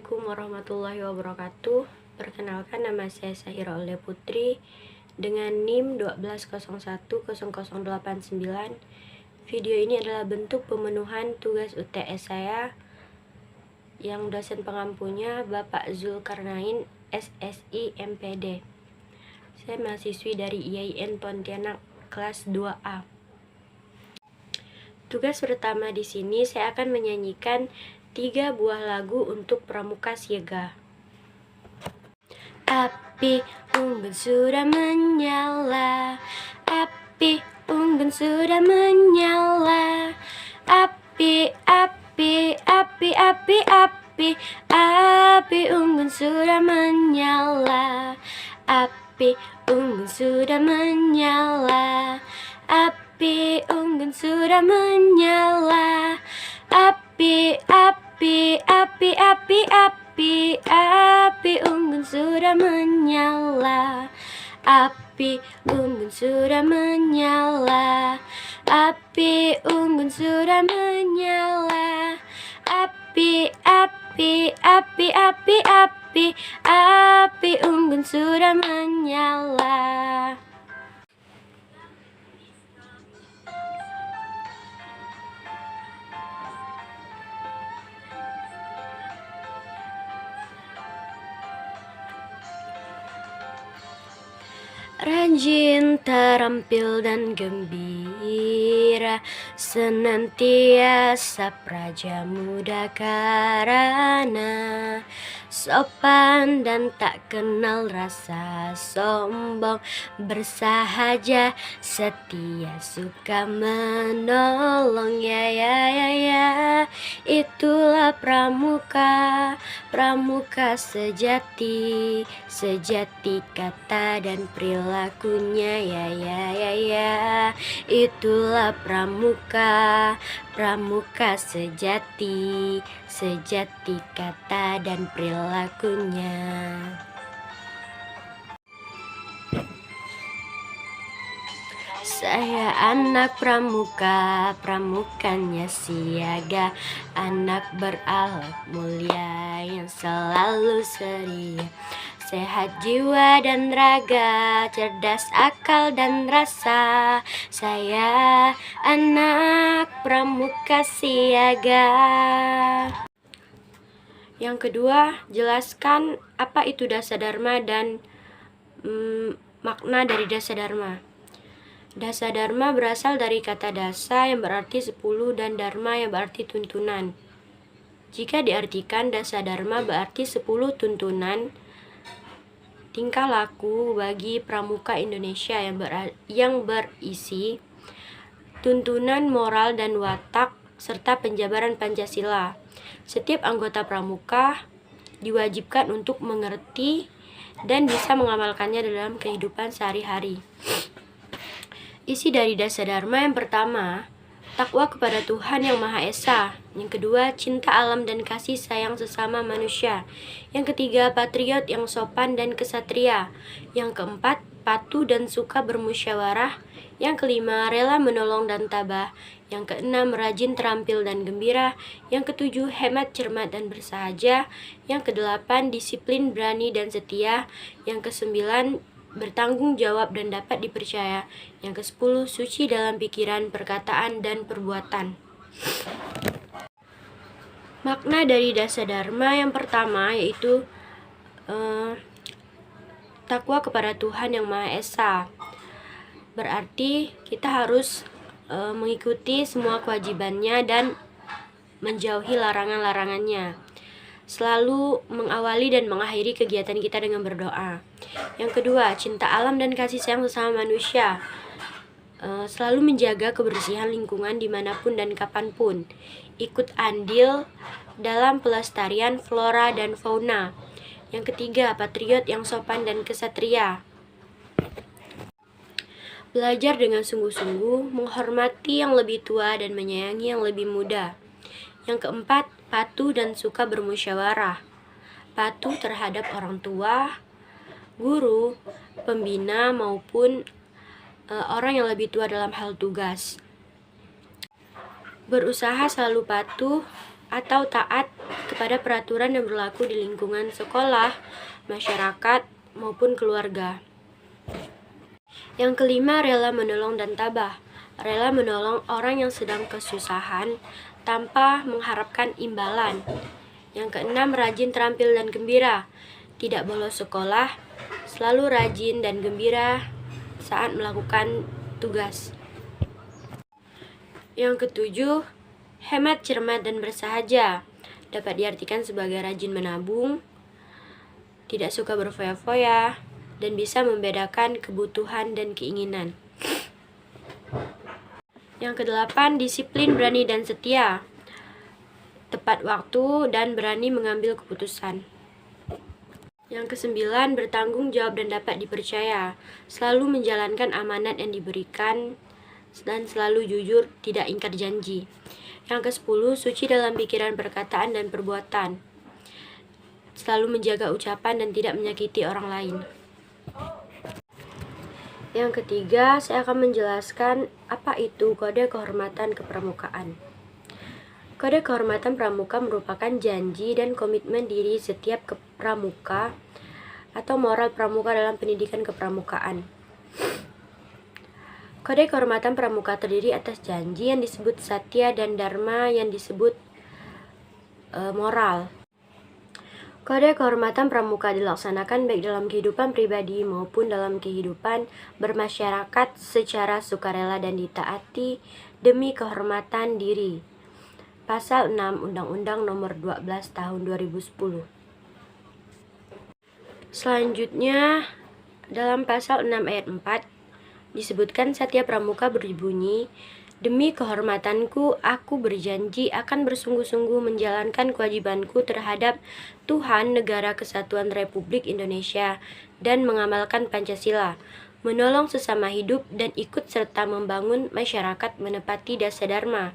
Assalamualaikum warahmatullahi wabarakatuh. Perkenalkan, nama saya Sahira Aulia Putri dengan NIM 120100889. Video ini adalah bentuk pemenuhan tugas UTS saya yang dosen pengampunya Bapak Zulkarnain SSI MPD. Saya mahasiswi dari IAIN Pontianak kelas 2A. Tugas pertama di sini saya akan menyanyikan 3 buah lagu untuk Pramuka Siaga. Api unggun sudah menyala, api unggun sudah menyala, api, api, api, api, api, api unggun sudah menyala, api unggun sudah menyala, api unggun sudah menyala, api, api, api, api, api, api unggun sudah menyala, api unggun sudah menyala, api unggun sudah menyala, api, api, api, api, api, api unggun sudah menyala. Rajin, terampil dan gembira, senantiasa praja muda karana, sopan dan tak kenal rasa sombong, bersahaja, setia, suka menolong, ya, itulah pramuka, pramuka sejati, sejati kata dan perilakunya, ya, itulah pramuka, pramuka sejati, sejati kata dan perilakunya. Saya anak pramuka, pramukanya siaga, anak berakhlak mulia yang selalu ceria, sehat jiwa dan raga, cerdas akal dan rasa. Saya anak pramuka siaga. Yang kedua, jelaskan apa itu dasa dharma dan makna dari dasa dharma. Dasa dharma berasal dari kata dasa yang berarti 10 dan dharma yang berarti tuntunan. Jika diartikan, dasa dharma berarti 10 tuntunan tingkah laku bagi pramuka Indonesia yang berisi tuntunan moral dan watak serta penjabaran Pancasila. Setiap anggota pramuka diwajibkan untuk mengerti dan bisa mengamalkannya dalam kehidupan sehari-hari. Isi dari dasa dharma yang pertama, takwa kepada Tuhan Yang Maha Esa. Yang kedua, cinta alam dan kasih sayang sesama manusia. Yang ketiga, patriot yang sopan dan kesatria. Yang keempat, patuh dan suka bermusyawarah. Yang kelima, rela menolong dan tabah. Yang keenam, rajin, terampil dan gembira. Yang ketujuh, hemat, cermat dan bersahaja. Yang kedelapan, disiplin, berani dan setia. Yang kesembilan, bertanggung jawab dan dapat dipercaya. Yang ke-10, suci dalam pikiran, perkataan, dan perbuatan. Makna dari dasa dharma yang pertama yaitu takwa kepada Tuhan Yang Maha Esa. Berarti kita harus mengikuti semua kewajibannya dan menjauhi larangan-larangannya. Selalu mengawali dan mengakhiri kegiatan kita dengan berdoa. Yang kedua, cinta alam dan kasih sayang sesama manusia. Selalu menjaga kebersihan lingkungan dimanapun dan kapanpun. Ikut andil dalam pelestarian flora dan fauna. Yang ketiga, patriot yang sopan dan kesatria. Belajar dengan sungguh-sungguh, menghormati yang lebih tua dan menyayangi yang lebih muda. Yang keempat, patuh dan suka bermusyawarah. Patuh terhadap orang tua, guru, pembina maupun orang yang lebih tua dalam hal tugas. Berusaha selalu patuh atau taat kepada peraturan yang berlaku di lingkungan sekolah, masyarakat, maupun keluarga. Yang kelima, rela menolong dan tabah. Rela menolong orang yang sedang kesusahan tanpa mengharapkan imbalan. Yang keenam, rajin, terampil, dan gembira. Tidak bolos sekolah, selalu rajin dan gembira saat melakukan tugas. Yang ketujuh, hemat, cermat, dan bersahaja. Dapat diartikan sebagai rajin menabung, tidak suka berfoya-foya, dan bisa membedakan kebutuhan dan keinginan. Yang kedelapan, disiplin, berani, dan setia. Tepat waktu dan berani mengambil keputusan. Yang kesembilan, bertanggung jawab dan dapat dipercaya. Selalu menjalankan amanat yang diberikan dan selalu jujur, tidak ingkar janji. Yang ke-10, suci dalam pikiran, perkataan, dan perbuatan. Selalu menjaga ucapan dan tidak menyakiti orang lain. Yang ketiga, saya akan menjelaskan apa itu kode kehormatan kepramukaan. Kode kehormatan pramuka merupakan janji dan komitmen diri setiap pramuka atau moral pramuka dalam pendidikan kepramukaan. Kode kehormatan pramuka terdiri atas janji yang disebut satya dan dharma yang disebut moral. Kode kehormatan pramuka dilaksanakan baik dalam kehidupan pribadi maupun dalam kehidupan bermasyarakat secara sukarela dan ditaati demi kehormatan diri. Pasal 6 Undang-Undang Nomor 12 Tahun 2010. Selanjutnya, dalam pasal 6 ayat 4 disebutkan satya pramuka berbunyi, demi kehormatanku, aku berjanji akan bersungguh-sungguh menjalankan kewajibanku terhadap Tuhan Negara Kesatuan Republik Indonesia dan mengamalkan Pancasila, menolong sesama hidup dan ikut serta membangun masyarakat menepati dasa dharma.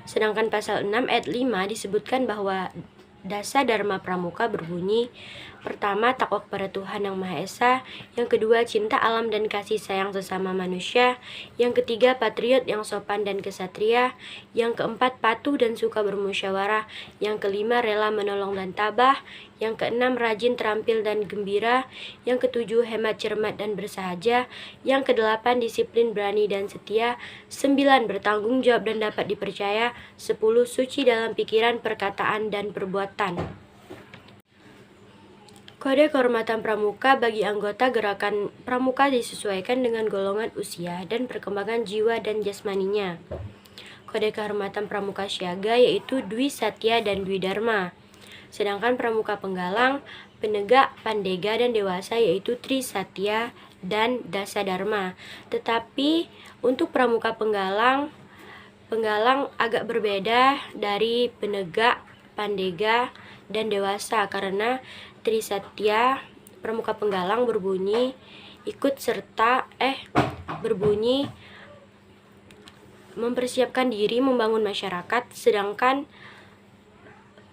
Sedangkan pasal 6 ayat 5 disebutkan bahwa dasa dharma pramuka berbunyi, pertama, takwa kepada Tuhan Yang Maha Esa. Yang kedua, cinta alam dan kasih sayang sesama manusia. Yang ketiga, patriot yang sopan dan kesatria. Yang keempat, patuh dan suka bermusyawarah. Yang kelima, rela menolong dan tabah. Yang keenam, rajin, terampil, dan gembira. Yang ketujuh, hemat, cermat, dan bersahaja. Yang kedelapan, disiplin, berani, dan setia. 9, bertanggung jawab dan dapat dipercaya. 10, suci dalam pikiran, perkataan, dan perbuatan. Kode kehormatan pramuka bagi anggota gerakan pramuka disesuaikan dengan golongan usia dan perkembangan jiwa dan jasmaninya. Kode kehormatan pramuka siaga yaitu Dwi Satya dan Dwi Dharma. Sedangkan pramuka penggalang, penegak, pandega, dan dewasa yaitu Tri Satya dan Dasa Dharma. Tetapi untuk pramuka penggalang agak berbeda dari penegak, pandega, dan dewasa karena Tri Satya pramuka penggalang berbunyi berbunyi mempersiapkan diri membangun masyarakat, sedangkan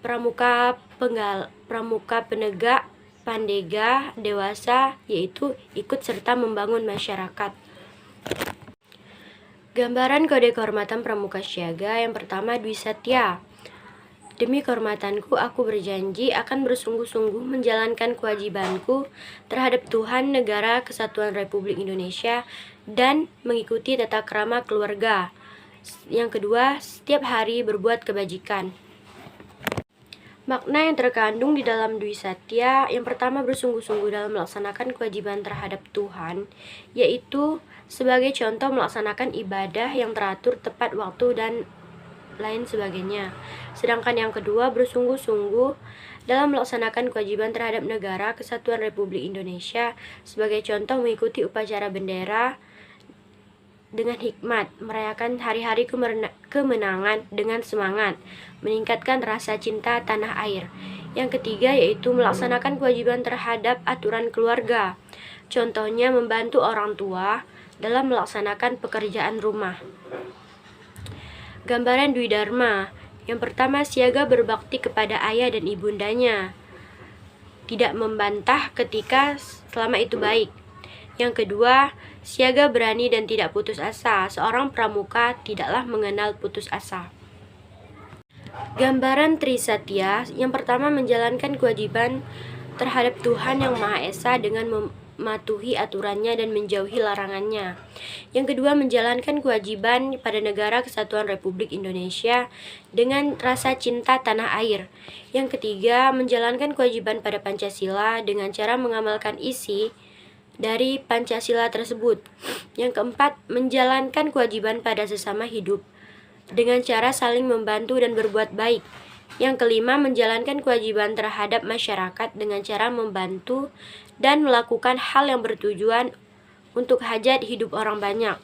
pramuka penegak, pandega, dewasa yaitu ikut serta membangun masyarakat. Gambaran kode kehormatan pramuka siaga yang pertama, Dwi Satya. Demi kehormatanku, aku berjanji akan bersungguh-sungguh menjalankan kewajibanku terhadap Tuhan Negara Kesatuan Republik Indonesia dan mengikuti tata krama keluarga. Yang kedua, setiap hari berbuat kebajikan. Makna yang terkandung di dalam Dwi Satya, yang pertama, bersungguh-sungguh dalam melaksanakan kewajiban terhadap Tuhan, yaitu sebagai contoh melaksanakan ibadah yang teratur, tepat waktu, dan lain sebagainya. Sedangkan yang kedua, bersungguh-sungguh dalam melaksanakan kewajiban terhadap Negara Kesatuan Republik Indonesia sebagai contoh mengikuti upacara bendera dengan hikmat, merayakan hari-hari kemenangan dengan semangat, meningkatkan rasa cinta tanah air. Yang ketiga yaitu melaksanakan kewajiban terhadap aturan keluarga. Contohnya membantu orang tua dalam melaksanakan pekerjaan rumah. Gambaran Dwi Dharma. Yang pertama, siaga berbakti kepada ayah dan ibundanya, tidak membantah ketika selama itu baik. Yang kedua, siaga berani dan tidak putus asa. Seorang pramuka tidaklah mengenal putus asa. Gambaran Trisatya yang pertama menjalankan kewajiban terhadap Tuhan Yang Maha Esa dengan mematuhi aturannya dan menjauhi larangannya. Yang kedua, menjalankan kewajiban pada negara Kesatuan Republik Indonesia dengan rasa cinta tanah air. Yang ketiga, menjalankan kewajiban pada Pancasila dengan cara mengamalkan isi dari Pancasila tersebut. Yang keempat, menjalankan kewajiban pada sesama hidup dengan cara saling membantu dan berbuat baik. Yang kelima, menjalankan kewajiban terhadap masyarakat dengan cara membantu dan melakukan hal yang bertujuan untuk hajat hidup orang banyak.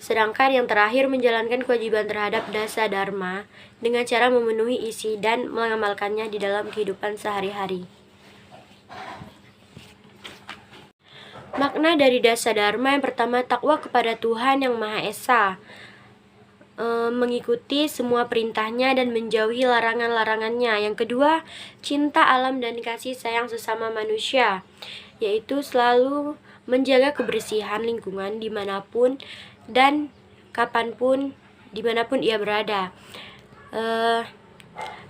Sedangkan yang terakhir, menjalankan kewajiban terhadap dasa dharma dengan cara memenuhi isi dan mengamalkannya di dalam kehidupan sehari-hari. Makna dari dasa dharma yang pertama, takwa kepada Tuhan Yang Maha Esa, mengikuti semua perintahnya dan menjauhi larangan-larangannya. Yang kedua, cinta alam dan kasih sayang sesama manusia, yaitu selalu menjaga kebersihan lingkungan dimanapun dan kapanpun, dimanapun ia berada.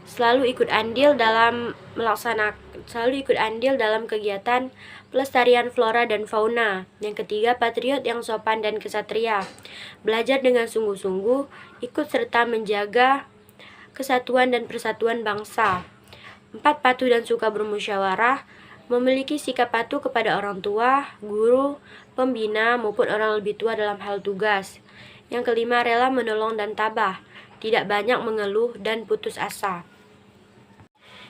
Selalu ikut andil dalam kegiatan pelestarian flora dan fauna. Yang ketiga, patriot yang sopan dan kesatria, belajar dengan sungguh-sungguh, ikut serta menjaga kesatuan dan persatuan bangsa. 4, patuh dan suka bermusyawarah, memiliki sikap patuh kepada orang tua, guru, pembina, maupun orang lebih tua dalam hal tugas. Yang kelima, rela menolong dan tabah, tidak banyak mengeluh dan putus asa.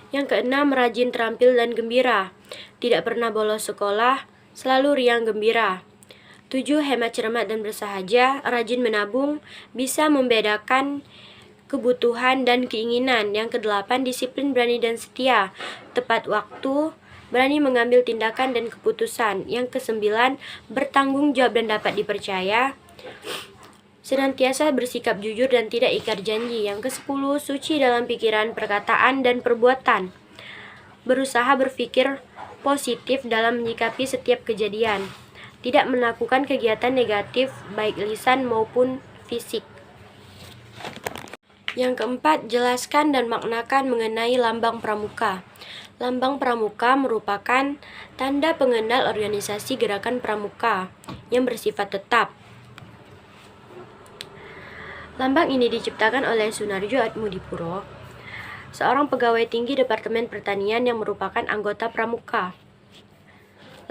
Yang keenam, rajin, terampil, dan gembira, tidak pernah bolos sekolah, selalu riang gembira. 7, hemat, cermat, dan bersahaja, rajin menabung, bisa membedakan kebutuhan dan keinginan. Yang ke-8, disiplin, berani, dan setia, tepat waktu, berani mengambil tindakan dan keputusan. Yang ke-9, bertanggung jawab dan dapat dipercaya, senantiasa bersikap jujur dan tidak ingkar janji. Yang ke-10, suci dalam pikiran, perkataan, dan perbuatan, berusaha berpikir positif dalam menyikapi setiap kejadian, tidak melakukan kegiatan negatif baik lisan maupun fisik. Yang keempat, jelaskan dan maknakan mengenai lambang pramuka. Lambang pramuka merupakan tanda pengenal organisasi gerakan pramuka yang bersifat tetap. Lambang ini diciptakan oleh Sunarjo Atmodipuro, seorang pegawai tinggi Departemen Pertanian yang merupakan anggota pramuka.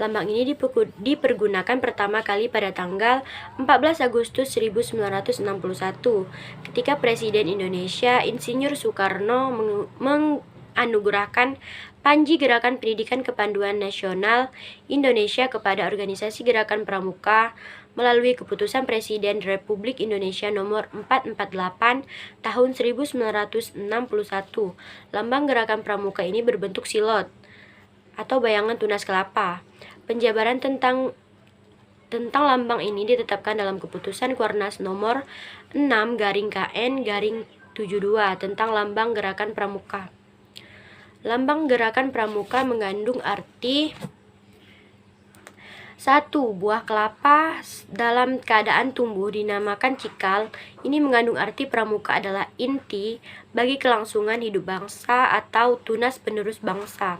Lambang ini dipergunakan pertama kali pada tanggal 14 Agustus 1961 ketika Presiden Indonesia Insinyur Soekarno menganugerahkan Panji Gerakan Pendidikan Kepanduan Nasional Indonesia kepada organisasi Gerakan Pramuka melalui keputusan Presiden Republik Indonesia nomor 448 tahun 1961. Lambang Gerakan Pramuka ini berbentuk silot atau bayangan tunas kelapa. Penjabaran tentang lambang ini ditetapkan dalam keputusan Kuarnas nomor 6/KN/72 tentang lambang Gerakan Pramuka. Lambang Gerakan Pramuka mengandung arti 1. Buah kelapa dalam keadaan tumbuh dinamakan cikal. Ini mengandung arti pramuka adalah inti bagi kelangsungan hidup bangsa atau tunas penerus bangsa.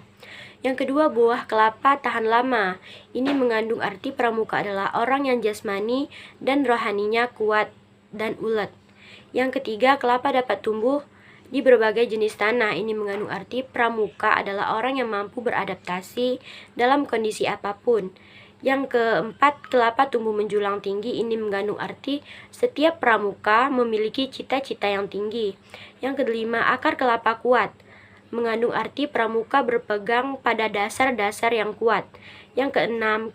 Yang kedua, buah kelapa tahan lama. Ini mengandung arti pramuka adalah orang yang jasmani dan rohaninya kuat dan ulet. Yang ketiga, kelapa dapat tumbuh di berbagai jenis tanah. Ini mengandung arti pramuka adalah orang yang mampu beradaptasi dalam kondisi apapun. Yang keempat, kelapa tumbuh menjulang tinggi. Ini mengandung arti setiap pramuka memiliki cita-cita yang tinggi. Yang kelima, akar kelapa kuat, mengandung arti pramuka berpegang pada dasar-dasar yang kuat. Yang keenam,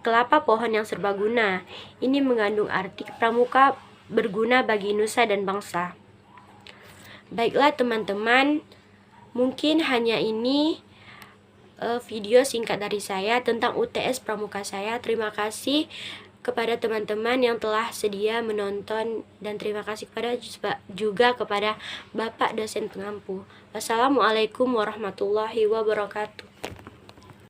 kelapa pohon yang serbaguna. Ini mengandung arti pramuka berguna bagi nusa dan bangsa. Baiklah teman-teman, mungkin hanya ini video singkat dari saya tentang UTS Pramuka saya. Terima kasih kepada teman-teman yang telah sedia menonton dan terima kasih juga kepada Bapak dosen pengampu. Wassalamualaikum warahmatullahi wabarakatuh.